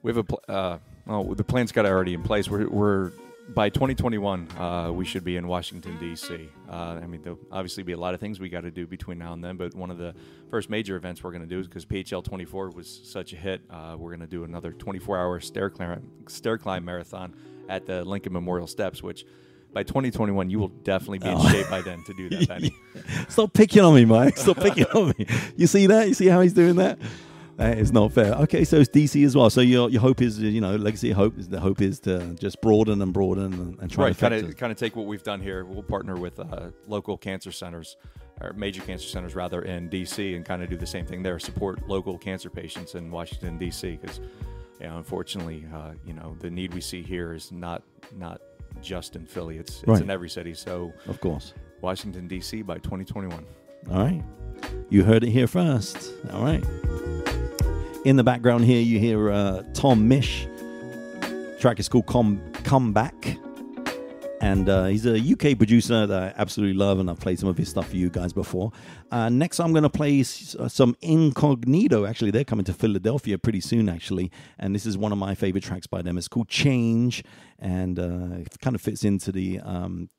[SPEAKER 2] the plan's got already in place. We're by 2021, we should be in Washington, D.C. There'll obviously be a lot of things we got to do between now and then, but one of the first major events we're going to do is, because PHL 24 was such a hit, we're going to do another 24-hour stair climb marathon at the Lincoln Memorial Steps, which by 2021, you will definitely be in shape by then to do that, Benny.
[SPEAKER 1] Stop picking on me, Mike. Stop picking on me. You see that? You see how he's doing that? That is not fair. Okay, so it's DC as well. So your hope is, Legacy of Hope, the hope is to just broaden and try to
[SPEAKER 2] kind of take what we've done here. We'll partner with local cancer centers, or major cancer centers rather, in DC, and kind of do the same thing there. Support local cancer patients in Washington, DC, because unfortunately, the need we see here is not just in Philly. It's in every city. So
[SPEAKER 1] of course,
[SPEAKER 2] Washington, DC by 2021.
[SPEAKER 1] All right, you heard it here first. All right. In the background here, you hear Tom Misch. The track is called Come Back. And he's a UK producer that I absolutely love, and I've played some of his stuff for you guys before. Next, I'm going to play some Incognito. Actually, they're coming to Philadelphia pretty soon, actually. And this is one of my favorite tracks by them. It's called Change, and it kind of fits into the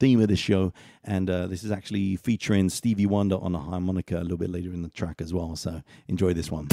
[SPEAKER 1] theme of this show. And this is actually featuring Stevie Wonder on a harmonica a little bit later in the track as well. So enjoy this one.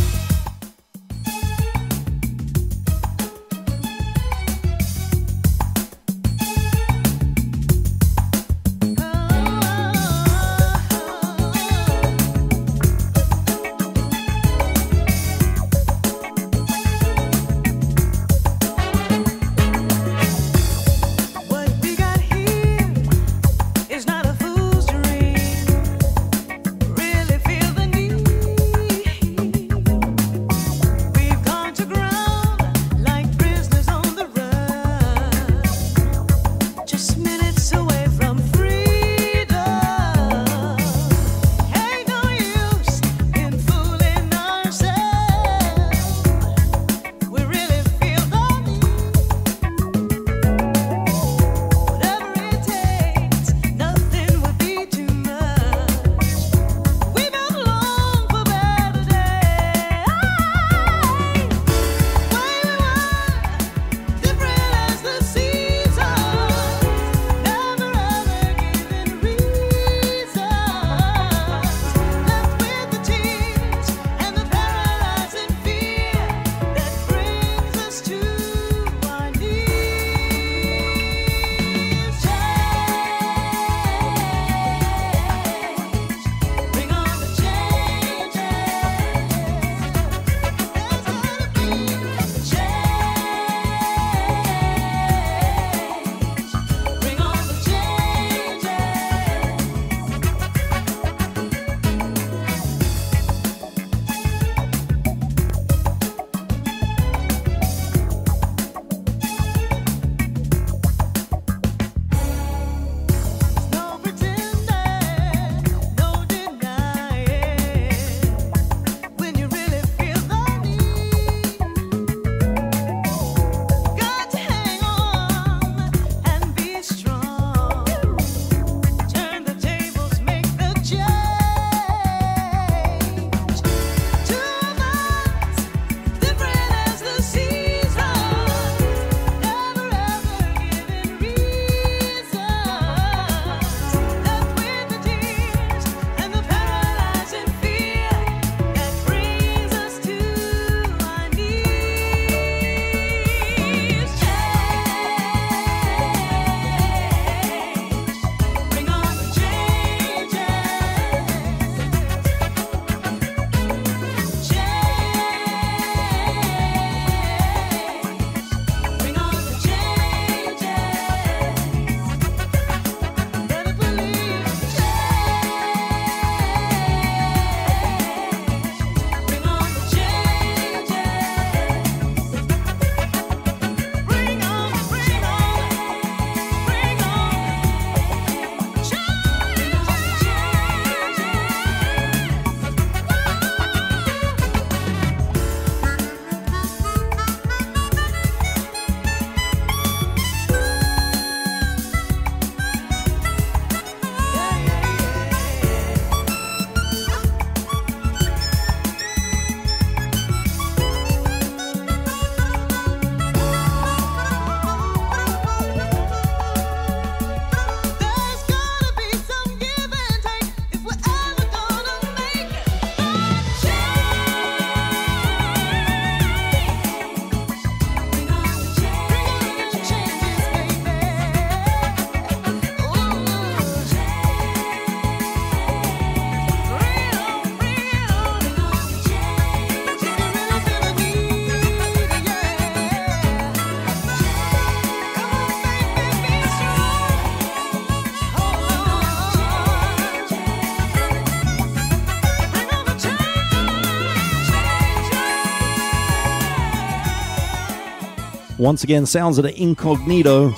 [SPEAKER 1] Once again, sounds of the Incognito,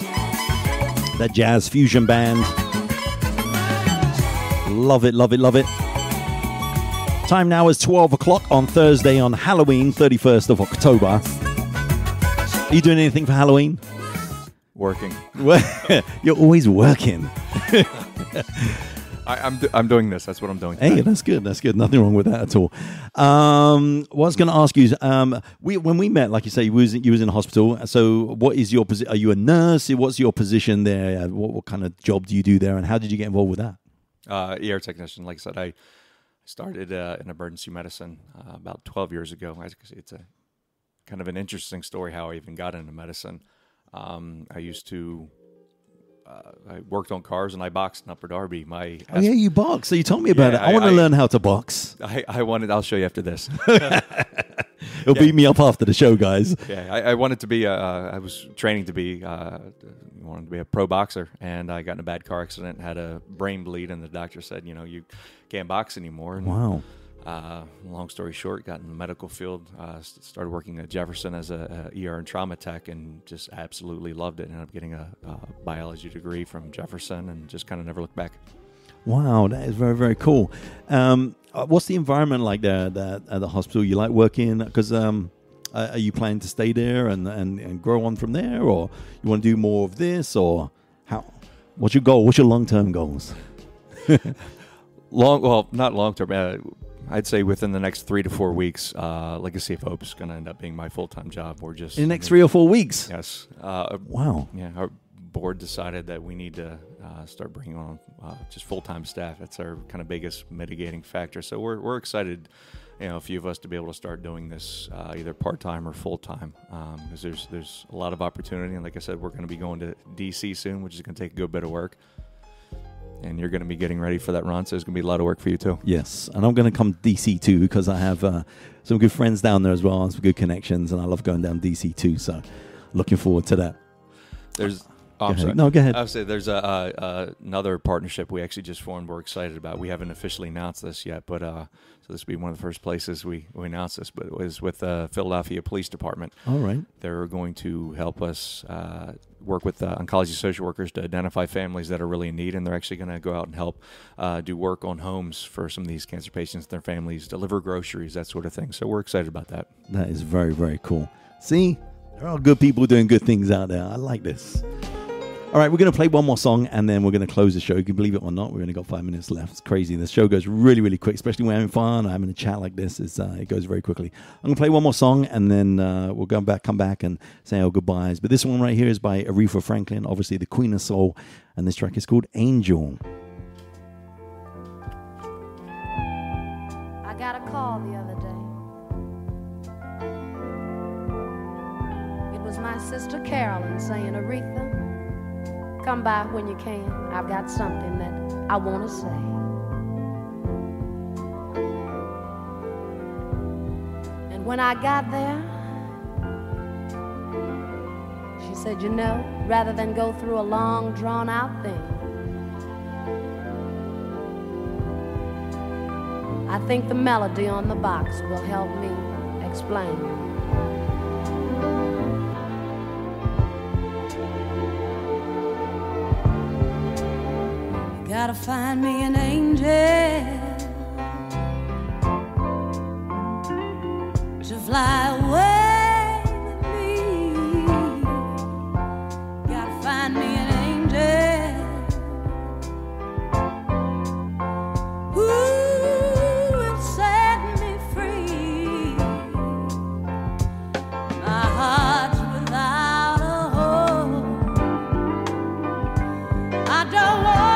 [SPEAKER 1] that jazz fusion band. Love it, love it, love it. Time now is 12 o'clock on Thursday on Halloween, 31st of October. Are you doing anything for Halloween?
[SPEAKER 2] Working.
[SPEAKER 1] You're always working.
[SPEAKER 2] I'm doing this. That's what I'm doing
[SPEAKER 1] tonight. Hey, that's good. That's good. Nothing wrong with that at all. What I was going to ask you is, when we met, like you say, you was in a hospital. So what is your position? Are you a nurse? What's your position there? What kind of job do you do there? And how did you get involved with that?
[SPEAKER 2] ER technician. Like I said, I started in emergency medicine about 12 years ago. It's a kind of an interesting story how I even got into medicine. I used to... I worked on cars and I boxed in Upper Darby.
[SPEAKER 1] You box. So you told me about it. I want to learn how to box.
[SPEAKER 2] I'll show you after this.
[SPEAKER 1] He'll beat me up after the show, guys.
[SPEAKER 2] Yeah, I wanted to be. I was training to be. Wanted to be a pro boxer, and I got in a bad car accident, had a brain bleed, and the doctor said, you can't box anymore. And,
[SPEAKER 1] wow.
[SPEAKER 2] Long story short, got in the medical field, started working at Jefferson as a ER and trauma tech, and just absolutely loved it. Ended up getting a biology degree from Jefferson, and just kind of never looked back.
[SPEAKER 1] Wow, that is very, very cool. What's the environment like there at the hospital? You like working? Because are you planning to stay there and grow on from there, or you want to do more of this, or how? What's your goal? What's your long-term goals?
[SPEAKER 2] Not long-term. I'd say within the next 3 to 4 weeks, Legacy of Hope is going to end up being my full-time job. We're just
[SPEAKER 1] in the next 3 or 4 weeks.
[SPEAKER 2] Yes.
[SPEAKER 1] Wow.
[SPEAKER 2] Yeah, our board decided that we need to start bringing on just full-time staff. That's our kind of biggest mitigating factor. So we're excited, a few of us, to be able to start doing this either part-time or full-time, because there's a lot of opportunity. And like I said, we're going to be going to D.C. soon, which is going to take a good bit of work. And you're going to be getting ready for that run, so there's going to be a lot of work for you too.
[SPEAKER 1] Yes, and I'm going to come to DC too, because I have some good friends down there as well, and some good connections, and I love going down DC too. So, looking forward to that.
[SPEAKER 2] I'm sorry.
[SPEAKER 1] No, go ahead.
[SPEAKER 2] I would say there's another partnership we actually just formed. We're excited about. We haven't officially announced this yet, but so this will be one of the first places we announced this. But it was with the Philadelphia Police Department.
[SPEAKER 1] All right.
[SPEAKER 2] They're going to help us work with oncology social workers to identify families that are really in need, and they're actually going to go out and help do work on homes for some of these cancer patients, their families, deliver groceries, that sort of thing. So we're excited about that.
[SPEAKER 1] That is very, very cool. See, there are good people doing good things out there. I like this. All right, we're going to play one more song, and then we're going to close the show. You can believe it or not, we've only got 5 minutes left. It's crazy. The show goes really, really quick, especially when we're having fun or having a chat like this. It goes very quickly. I'm going to play one more song, and then we'll come back and say our goodbyes. But this one right here is by Aretha Franklin, obviously the Queen of Soul, and this track is called Angel.
[SPEAKER 5] I got a call the other day. It was my sister Carolyn saying, Aretha, come by when you can. I've got something that I want to say. And when I got there, she said, rather than go through a long, drawn-out thing, I think the melody on the box will help me explain. Gotta find me an angel to fly away with me. Gotta find me an angel who will set me free. My heart's without a hope. I don't want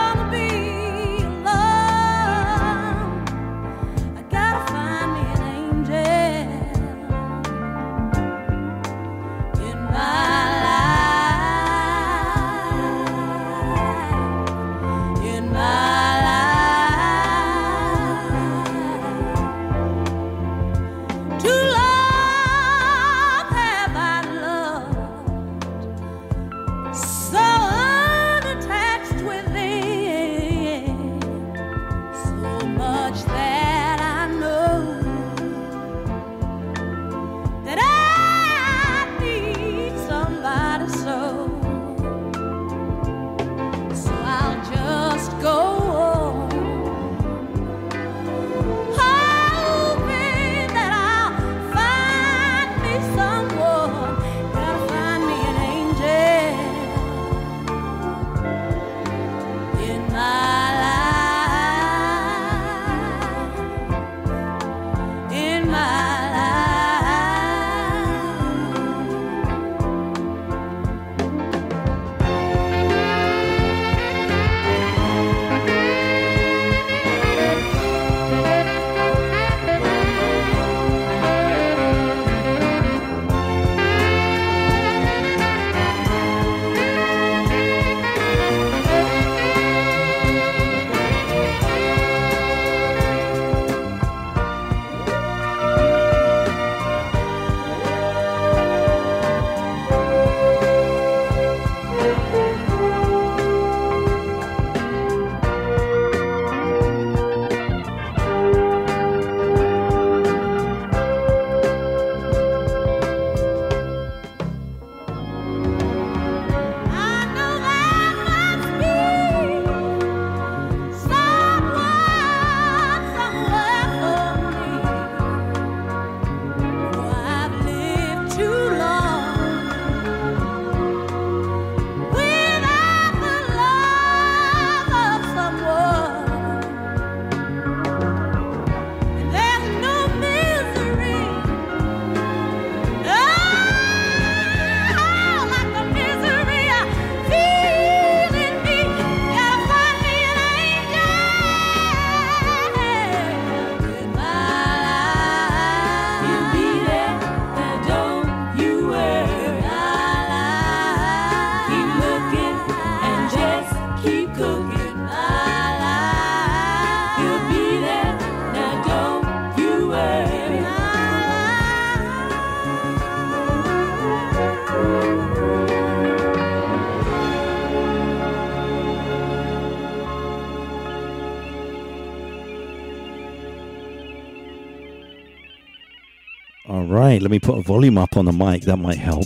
[SPEAKER 1] All right, let me put a volume up on the mic. That might help.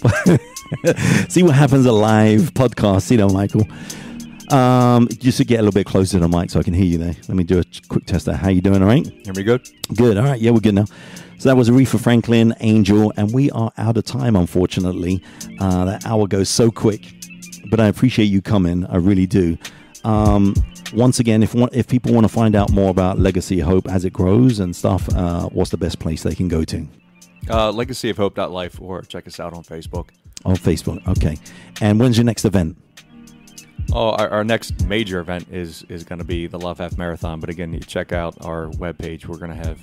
[SPEAKER 1] See what happens at live podcasts, Michael. Just to get a little bit closer to the mic so I can hear you there. Let me do a quick test there. How you doing, all right?
[SPEAKER 2] Hear me good?
[SPEAKER 1] Good, all right. Yeah, we're good now. So that was Aretha Franklin, Angel, and we are out of time, unfortunately. That hour goes so quick, but I appreciate you coming. I really do. Once again, if people want to find out more about Legacy of Hope as it grows and stuff, what's the best place they can go to?
[SPEAKER 2] Legacyofhope.life, or check us out on Facebook.
[SPEAKER 1] On Facebook, okay. And when's your next event?
[SPEAKER 2] Oh, our next major event is going to be the Love Half Marathon. But again, you check out our webpage. We're going to have,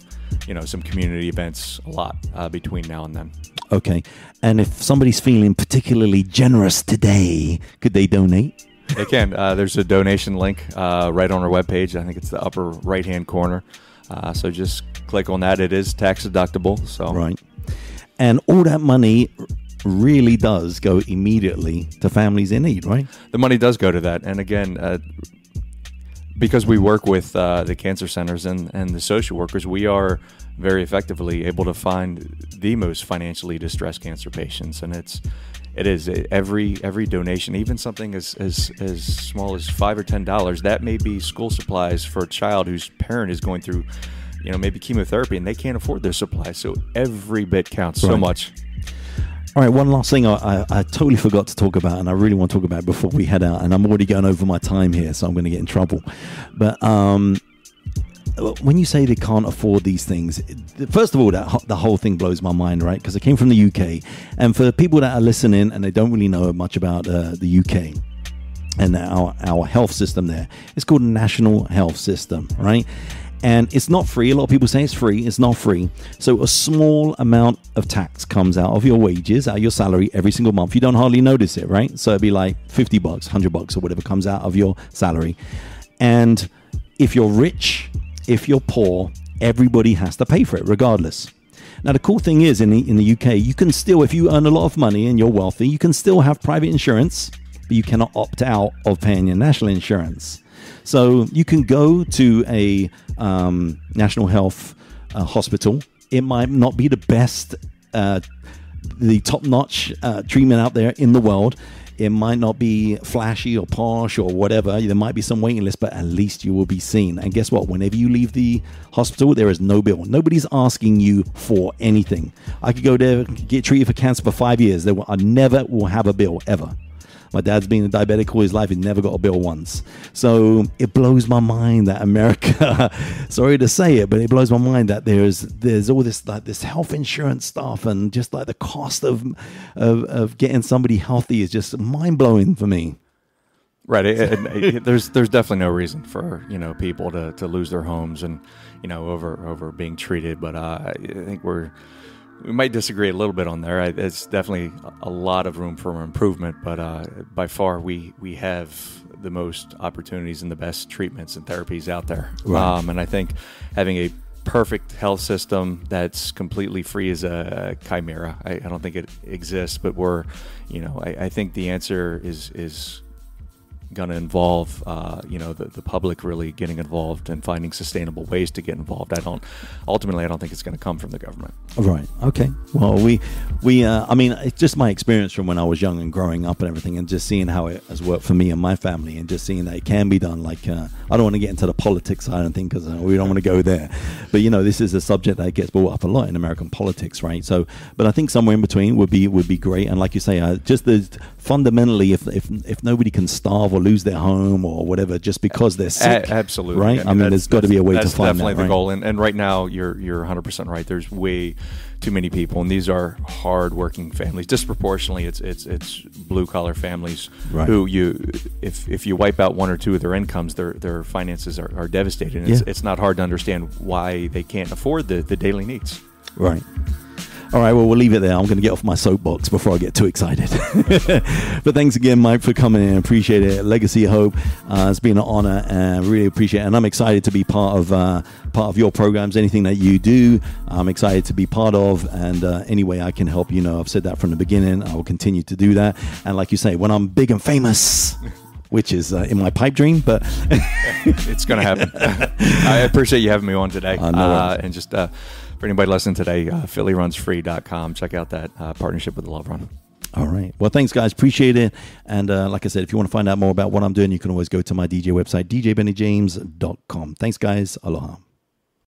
[SPEAKER 2] some community events a lot between now and then.
[SPEAKER 1] Okay. And if somebody's feeling particularly generous today, could they donate?
[SPEAKER 2] They can. There's a donation link right on our webpage. I think it's the upper right-hand corner. So just click on that. It is tax deductible. So
[SPEAKER 1] right. And all that money really does go immediately to families in need, right?
[SPEAKER 2] The money does go to that. And again, because we work with the cancer centers and the social workers, we are very effectively able to find the most financially distressed cancer patients. And it is every donation, even something as small as $5 or $10, that may be school supplies for a child whose parent is going through, maybe chemotherapy, and they can't afford their supplies. So every bit counts so much.
[SPEAKER 1] All right, one last thing I totally forgot to talk about, and I really want to talk about it before we head out, and I'm already going over my time here, so I'm going to get in trouble. But when you say they can't afford these things, first of all, the whole thing blows my mind, right? Because I came from the UK, and for people that are listening and they don't really know much about the UK and our health system there, it's called National Health System, right? And it's not free. A lot of people say it's free. It's not free. So a small amount of tax comes out of your wages, out of your salary every single month. You don't hardly notice it, right? So it'd be like $50, $100 or whatever comes out of your salary. And if you're rich, if you're poor, everybody has to pay for it regardless. Now, the cool thing is in the UK, you can still, if you earn a lot of money and you're wealthy, you can still have private insurance, but you cannot opt out of paying your national insurance. So you can go to a national health hospital. It might not be the best, the top-notch treatment out there in the world. It might not be flashy or posh or whatever. There might be some waiting list, but at least you will be seen. And guess what? Whenever you leave the hospital, there is no bill. Nobody's asking you for anything. I could go there, get treated for cancer for 5 years. I never will have a bill, ever. My dad's been a diabetic all his life. He never got a bill once. So it blows my mind that America, sorry to say it, but it blows my mind that there's all this like this health insurance stuff, and just like the cost of getting somebody healthy is just mind blowing for me.
[SPEAKER 2] Right. There's definitely no reason for people to lose their homes and over being treated. But I think we might disagree a little bit on there. It's definitely a lot of room for improvement, but by far we have the most opportunities and the best treatments and therapies out there.
[SPEAKER 1] Right.
[SPEAKER 2] And I think having a perfect health system that's completely free is a chimera. I don't think it exists, but I think the answer is going to involve the public really getting involved and finding sustainable ways to get involved. I don't think it's going to come from the government.
[SPEAKER 1] Right. Okay. Well, I mean, it's just my experience from when I was young and growing up and everything, and just seeing how it has worked for me and my family, and just seeing that it can be done. Like, I don't want to get into the politics side of things because we don't want to go there. But this is a subject that gets brought up a lot in American politics, right? So, but I think somewhere in between would be great. And like you say, just fundamentally, if nobody can starve or lose their home or whatever just because they're sick,
[SPEAKER 2] absolutely,
[SPEAKER 1] right? I mean, there's got to be a way to find that. That's
[SPEAKER 2] definitely the goal. And right now, you're 100% right. There's way too many people, and these are hard-working families. Disproportionately, it's blue-collar families, right, who if you wipe out one or two of their incomes, their finances are devastated. And it's not hard to understand why they can't afford the daily needs.
[SPEAKER 1] Right. All right, well, we'll leave it there. I'm going to get off my soapbox before I get too excited. But thanks again, Mike, for coming in. Appreciate it. Legacy of Hope. It's been an honor, and really appreciate it. And I'm excited to be part of your programs. Anything that you do, I'm excited to be part of. And any way I can help, I've said that from the beginning. I will continue to do that. And like you say, when I'm big and famous, which is in my pipe dream, but
[SPEAKER 2] it's going to happen. I appreciate you having me on today. And just For anybody listening today, PhillyRunsFree.com. Check out that partnership with the Love Run.
[SPEAKER 1] All right. Well, thanks, guys. Appreciate it. And like I said, if you want to find out more about what I'm doing, you can always go to my DJ website, djbennyjames.com. Thanks, guys. Aloha.